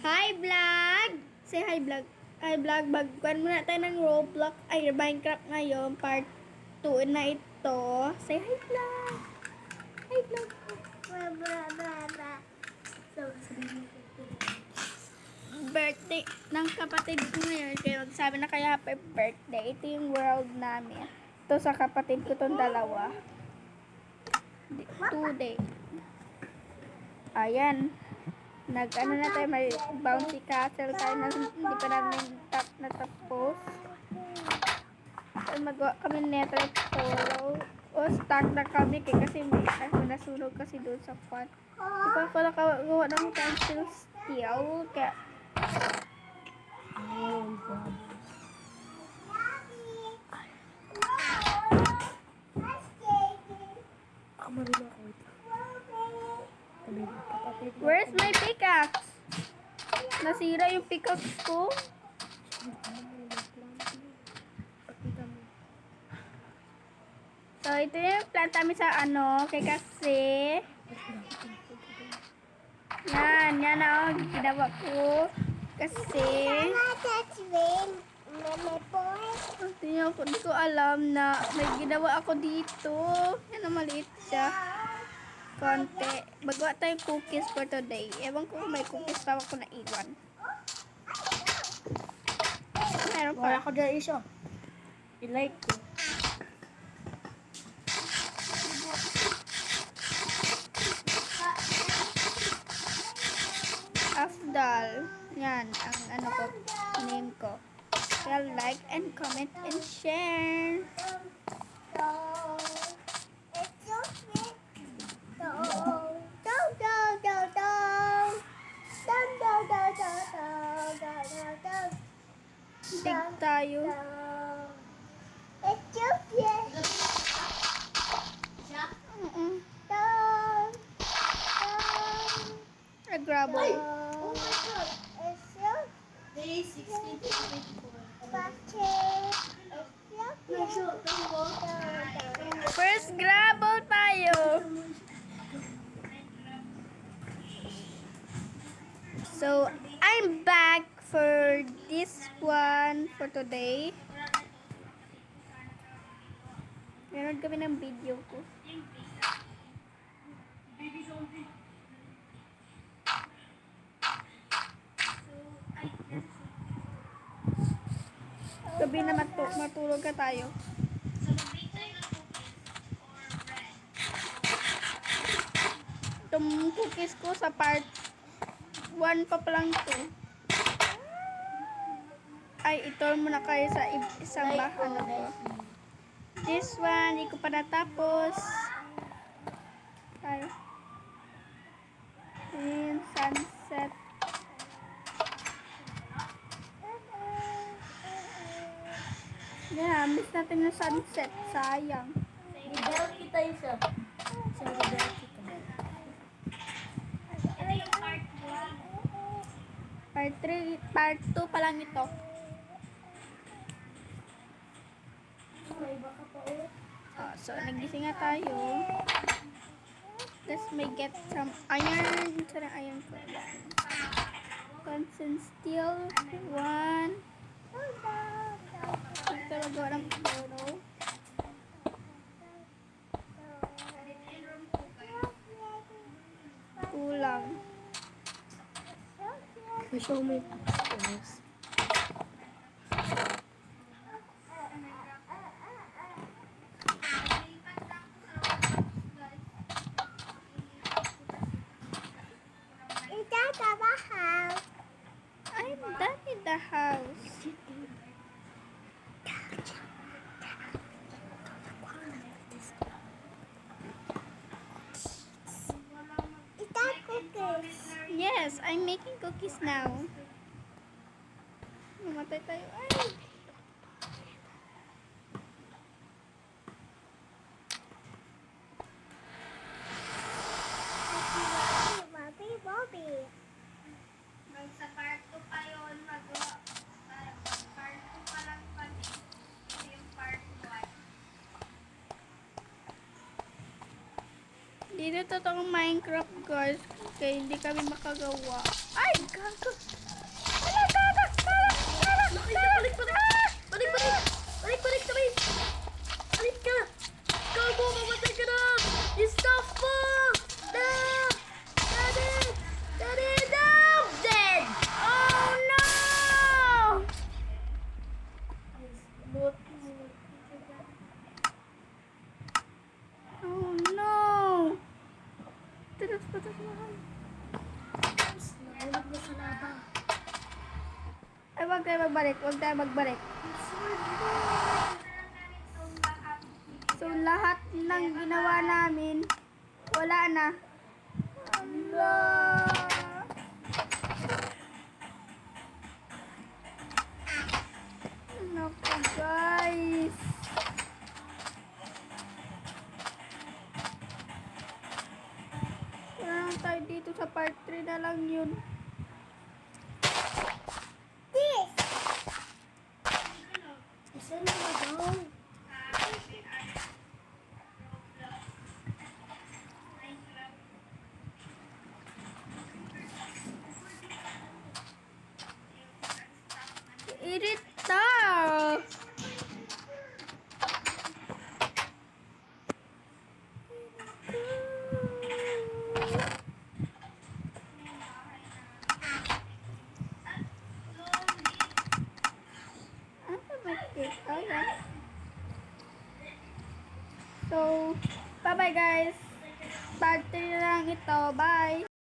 Hi vlog! Say hi vlog. Hi vlog, bagkuhan muna tayo ng Roblox. Ay, Minecraft ngayon. Part 2 na ito. Say hi vlog! Hi vlog! Birthday ng kapatid ko ngayon. Kaya magsabi na kaya happy birthday. Ito yung world namin. Ito sa kapatid ko tong dalawa. 2 day. Ayan. Nag-ano na tayo, may bouncy castle tayo na hindi pa namin natapos. Magawa kami nether polo. O, stuck na kami kasi may nasunog kasi doon sa pot. Di pa ako nakagawa ng pencil steel. Kaya, where's my pickaxe? Nasira yung pickaxe ko. So, ito yung plant namin sa kay kasi. Yan na ginawa ko. Kasi, hindi ko alam na may ginawa ako dito. Yan na maliit siya. Konti. Magawa tayong cookies for today. Ewan ko kung may cookies pa ako na iwan. Meron pa. Wala ko dyan isa. I-like ko. Afdal. Yan, ang ko, name ko. Kaya like and comment and share. Dig tayo. Gravel. Oh my God. Day 16 to 24. First gravel tayo. So, I'm back for this one for today. Meron kami ng video ko. Gabi na matulog ka tayo. Itong cookies ko sa part 1 pa lang to. Ay, ito muna kayo sa isang bahan ko. This one, hindi ko pa natapos. Tayo. Ayan, sunset. Yeah, miss natin yung sunset. Sayang. Bidel kita isa. Sa bidel kita. Ito yung part 1. Part 3, part 2 pa lang ito. So, nagising nga tayo. Let's may get some iron. Sarang iron ko. Constant steel. 1. Ito magawa ng photo. Kulang. Show me upstairs. I'm done in the house. Yes, I'm making cookies now. Mamatay tayo. Ay! Sa part 2 pa yun, part 2 pa lang kami. Ito yung part 1. Dito totoong Minecraft guys, kaya hindi kami makagawa. Ay, Gago. Ala, gago. Balik, sabay. Balik ka. Gago, mamatay ka na. Stop mo. Daddy, I'm dead. Oh, no. Oh, no. Patas mahal. Nahulog na sa laba. Ay, wag tayo magbalik. So, lahat ng ginawa namin, wala na. Allah! Naku, guys. Wala lang tayo dito sa part 3 na lang yun. This! Isa na ba daw? Irita! So, bye-bye guys. Part 3 na lang ito. Bye!